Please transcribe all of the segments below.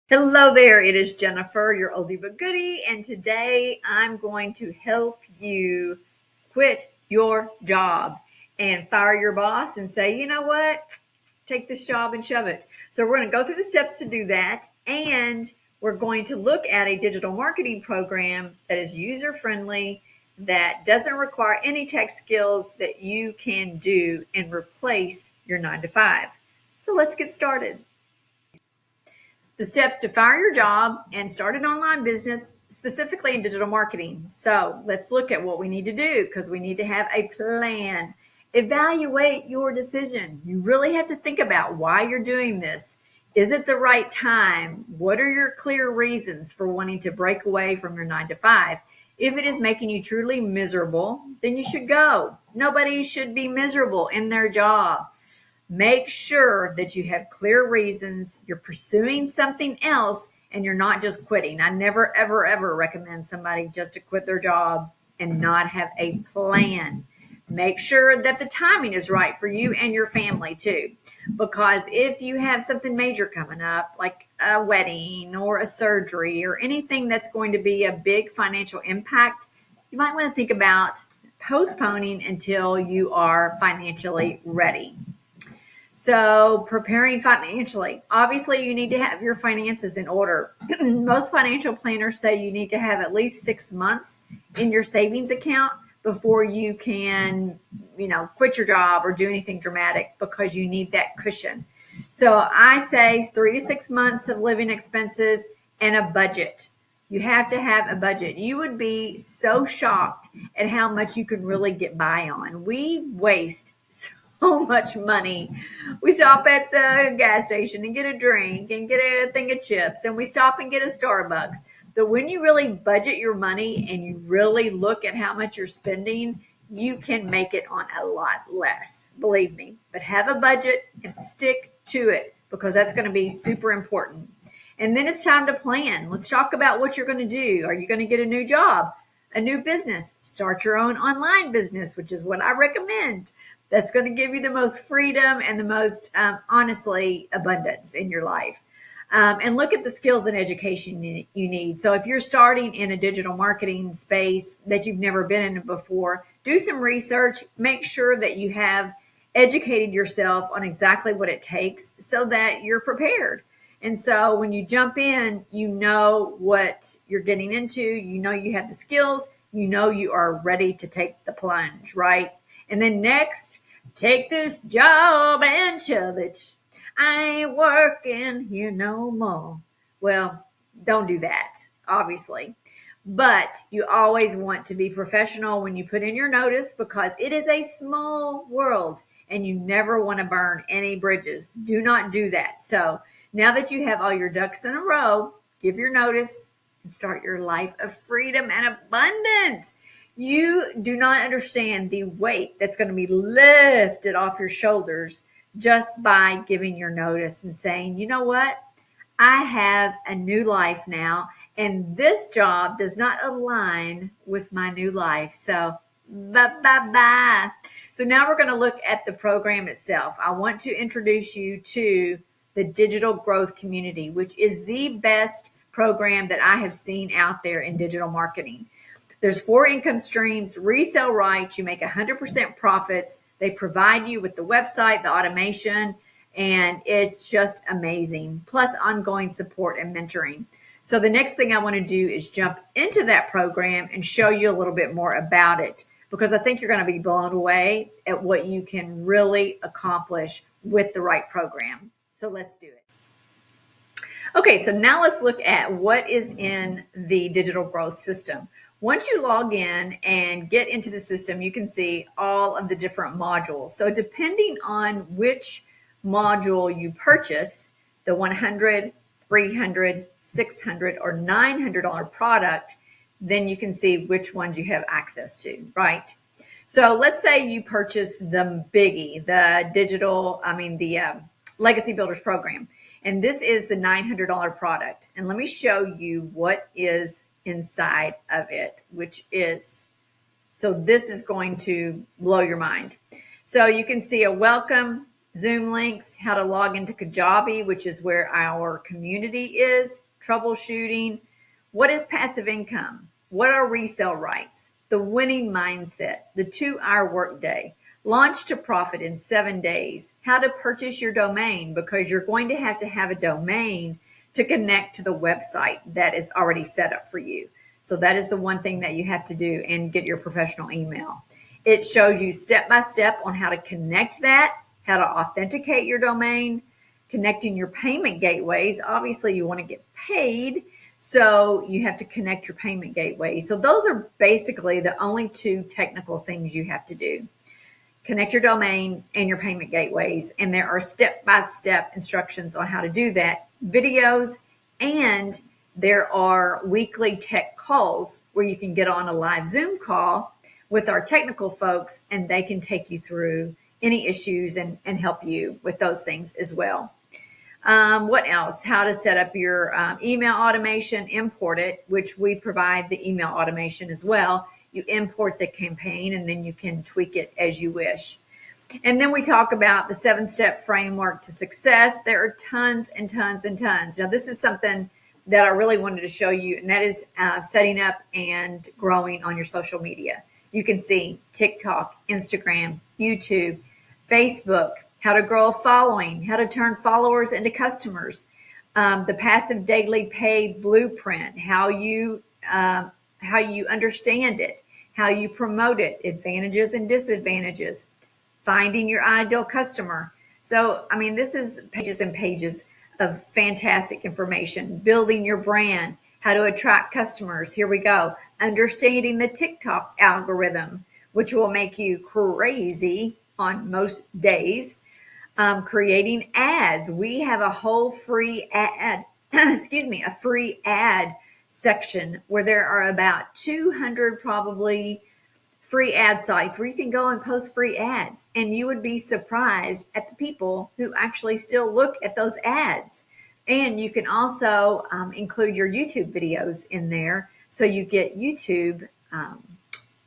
Hello there, it is Jennifer, your oldie but goodie, and today I'm going to help you quit your job and fire your boss and say, you know what, take this job and shove it. So we're going to go through the steps to do that, and we're going to look at a digital marketing program that is user friendly, that doesn't require any tech skills, that you can do and replace your 9 to 5. So let's get started. The steps to fire your job and start an online business, specifically in digital marketing. So let's look at what we need to do, because we need to have a plan. Evaluate your decision. You really have to think about why you're doing this. Is it the right time? What are your clear reasons for wanting to break away from your 9 to 5? If it is making you truly miserable, then you should go. Nobody should be miserable in their job. Make sure that you have clear reasons, you're pursuing something else, and you're not just quitting. I never, ever, ever recommend somebody just to quit their job and not have a plan. Make sure that the timing is right for you and your family too. Because if you have something major coming up, like a wedding or a surgery or anything that's going to be a big financial impact, you might want to think about postponing until you are financially ready. So, preparing financially. Obviously, you need to have your finances in order. Most financial planners say you need to have at least 6 months in your savings account before you can, quit your job or do anything dramatic, because you need that cushion. So, I say 3 to 6 months of living expenses and a budget. You have to have a budget. You would be so shocked at how much you can really get by on. We waste so much money. We stop at the gas station and get a drink and get a thing of chips, and we stop and get a Starbucks. But when you really budget your money and you really look at how much you're spending, you can make it on a lot less, believe me. But have a budget and stick to it, because that's going to be super important. And then it's time to plan. Let's talk about what you're going to do. Are you going to get a new job, a new business? Start your own online business, which is what I recommend. That's going to give you the most freedom and the most, honestly, abundance in your life. And look at the skills and education you need. So if you're starting in a digital marketing space that you've never been in before, do some research. Make sure that you have educated yourself on exactly what it takes so that you're prepared. And so when you jump in, you know what you're getting into. You know you have the skills. You know you are ready to take the plunge, right? And then next, take this job and shove it. I ain't working here no more. Well, don't do that, obviously. But you always want to be professional when you put in your notice, because it is a small world and you never want to burn any bridges. Do not do that. So now that you have all your ducks in a row, give your notice and start your life of freedom and abundance. You do not understand the weight that's going to be lifted off your shoulders just by giving your notice and saying, you know what? I have a new life now, and this job does not align with my new life. So, bye, bye, bye. So now we're going to look at the program itself. I want to introduce you to the Digital Growth Community, which is the best program that I have seen out there in digital marketing. There's 4 income streams. Resell rights, you make 100% profits. They provide you with the website, the automation, and it's just amazing. Plus ongoing support and mentoring. So the next thing I want to do is jump into that program and show you a little bit more about it, because I think you're going to be blown away at what you can really accomplish with the right program. So let's do it. Okay, so now let's look at what is in the digital growth system. Once you log in and get into the system, you can see all of the different modules. So depending on which module you purchase, the 100, 300, 600, or $900 product, then you can see which ones you have access to, right? So let's say you purchase the biggie, the Legacy Builders program. And this is the $900 product. And let me show you what is inside of it, so this is going to blow your mind. So you can see a welcome Zoom links, how to log into Kajabi, which is where our community is, troubleshooting. What is passive income? What are resale rights? The winning mindset, the 2-hour workday, launch to profit in 7 days, how to purchase your domain, because you're going to have a domain to connect to the website that is already set up for you. So that is the one thing that you have to do, and get your professional email. It shows you step by step on how to connect that, how to authenticate your domain, connecting your payment gateways. Obviously, you want to get paid, so you have to connect your payment gateway. So those are basically the only 2 technical things you have to do. Connect your domain and your payment gateways. And there are step-by-step instructions on how to do that, videos, and there are weekly tech calls where you can get on a live Zoom call with our technical folks, and they can take you through any issues and help you with those things as well. What else? How to set up your email automation, import it, which we provide the email automation as well. You import the campaign and then you can tweak it as you wish. And then we talk about the 7-step framework to success. There are tons and tons and tons. Now, this is something that I really wanted to show you, and that is setting up and growing on your social media. You can see TikTok, Instagram, YouTube, Facebook, how to grow a following, how to turn followers into customers, the passive daily pay blueprint, how you understand it, how you promote it, advantages and disadvantages, finding your ideal customer. So, I mean, this is pages and pages of fantastic information. Building your brand, how to attract customers. Here we go. Understanding the TikTok algorithm, which will make you crazy on most days. Creating ads. We have a whole free ad, a free ad section where there are about 200 probably free ad sites where you can go and post free ads. And you would be surprised at the people who actually still look at those ads. And you can also include your YouTube videos in there, so you get YouTube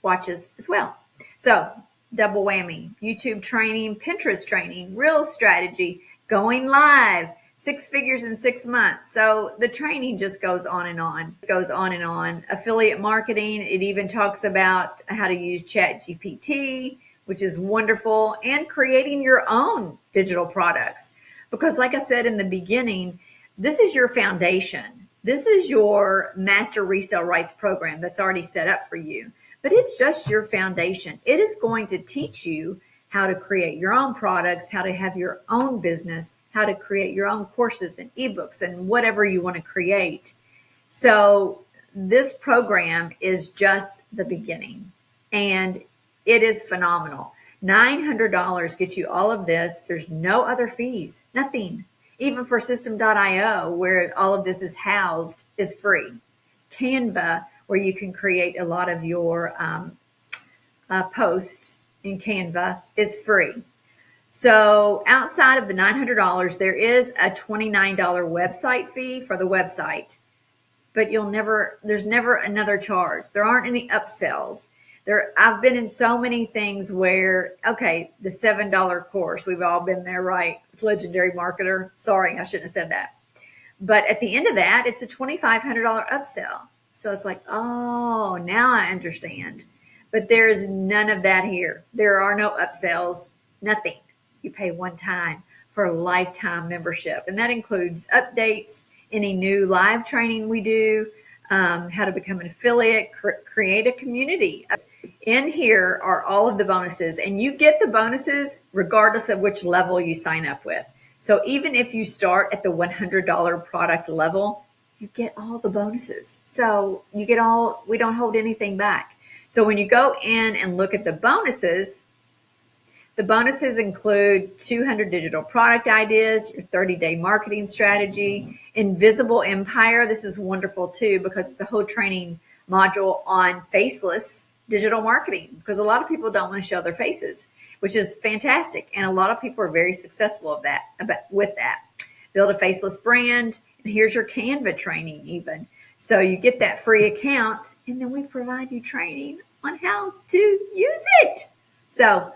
watches as well. So double whammy: YouTube training, Pinterest training, real strategy, going live, 6 figures in 6 months. So the training just goes on and on, Affiliate marketing. It even talks about how to use ChatGPT, which is wonderful, and creating your own digital products. Because like I said in the beginning, this is your foundation. This is your master resale rights program that's already set up for you. But it's just your foundation. It is going to teach you how to create your own products, how to have your own business, how to create your own courses and ebooks and whatever you want to create. So this program is just the beginning, and it is phenomenal. $900 gets you all of this. There's no other fees, nothing. Even for System.io, where all of this is housed, is free. Canva, where you can create a lot of your posts in Canva, is free. So outside of the $900, there is a $29 website fee for the website, but there's never another charge. There aren't any upsells. I've been in so many things where, okay, the $7 course, we've all been there, right? It's Legendary Marketer. Sorry, I shouldn't have said that. But at the end of that, it's a $2,500 upsell. So it's like, oh, now I understand. But there's none of that here. There are no upsells, nothing. You pay one time for a lifetime membership. And that includes updates, any new live training we do, how to become an affiliate, create a community. In here are all of the bonuses, and you get the bonuses regardless of which level you sign up with. So even if you start at the $100 product level, you get all the bonuses. So we don't hold anything back. So when you go in and look at the bonuses include 200 digital product ideas, your 30-day marketing strategy, Invisible Empire. This is wonderful too, because it's a whole training module on faceless digital marketing, because a lot of people don't want to show their faces, which is fantastic. And a lot of people are very successful with that. Build a faceless brand. And here's your Canva training even. So you get that free account, and then we provide you training on how to use it. So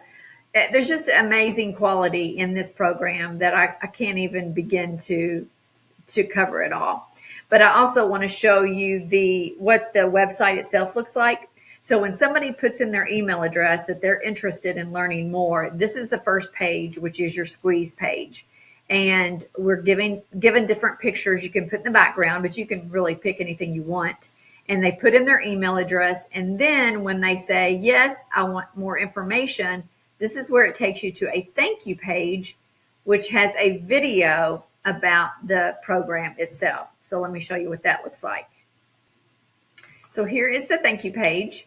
there's just amazing quality in this program that I can't even begin to cover it all. But I also want to show you what the website itself looks like. So when somebody puts in their email address that they're interested in learning more, this is the first page, which is your squeeze page. And we're given different pictures you can put in the background, but you can really pick anything you want. And they put in their email address. And then when they say, yes, I want more information, this is where it takes you to a thank you page, which has a video about the program itself. So let me show you what that looks like. So here is the thank you page.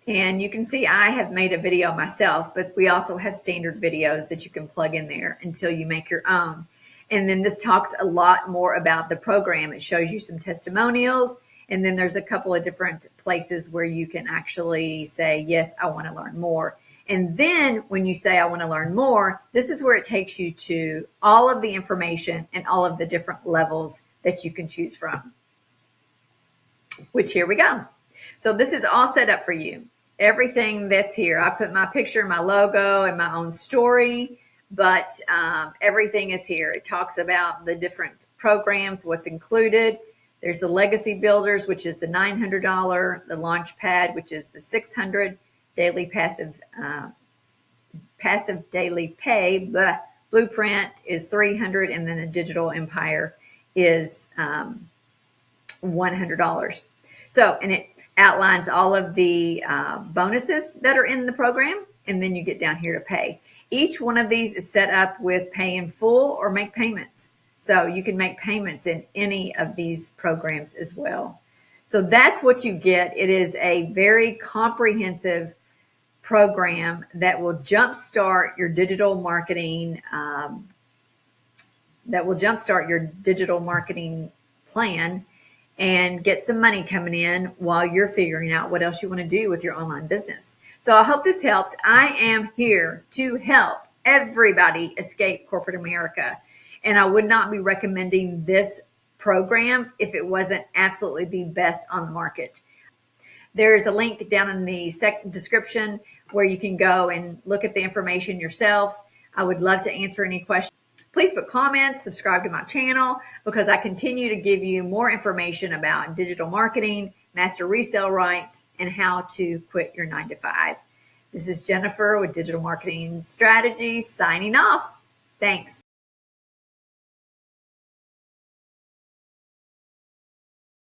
And you can see I have made a video myself, but we also have standard videos that you can plug in there until you make your own. And then this talks a lot more about the program. It shows you some testimonials. And then there's a couple of different places where you can actually say, yes, I want to learn more. And then when you say, I want to learn more, this is where it takes you to all of the information and all of the different levels that you can choose from, which here we go. So this is all set up for you. Everything that's here. I put my picture, my logo, and my own story, but everything is here. It talks about the different programs, what's included. There's the Legacy Builders, which is the $900, the Launch Pad, which is the $600, daily passive daily pay, Blueprint is $300, and then the Digital Empire is $100. So, and it outlines all of the bonuses that are in the program, and then you get down here to pay. Each one of these is set up with pay in full or make payments. So you can make payments in any of these programs as well. So that's what you get. It is a very comprehensive program that will jumpstart your digital marketing, plan and get some money coming in while you're figuring out what else you want to do with your online business. So I hope this helped. I am here to help everybody escape corporate America. And I would not be recommending this program if it wasn't absolutely the best on the market. There's a link down in the description where you can go and look at the information yourself. I would love to answer any questions. Please put comments, subscribe to my channel, because I continue to give you more information about digital marketing, master resale rights, and how to quit your 9-to-5. This is Jennifer with Digital Marketing Strategies signing off. Thanks.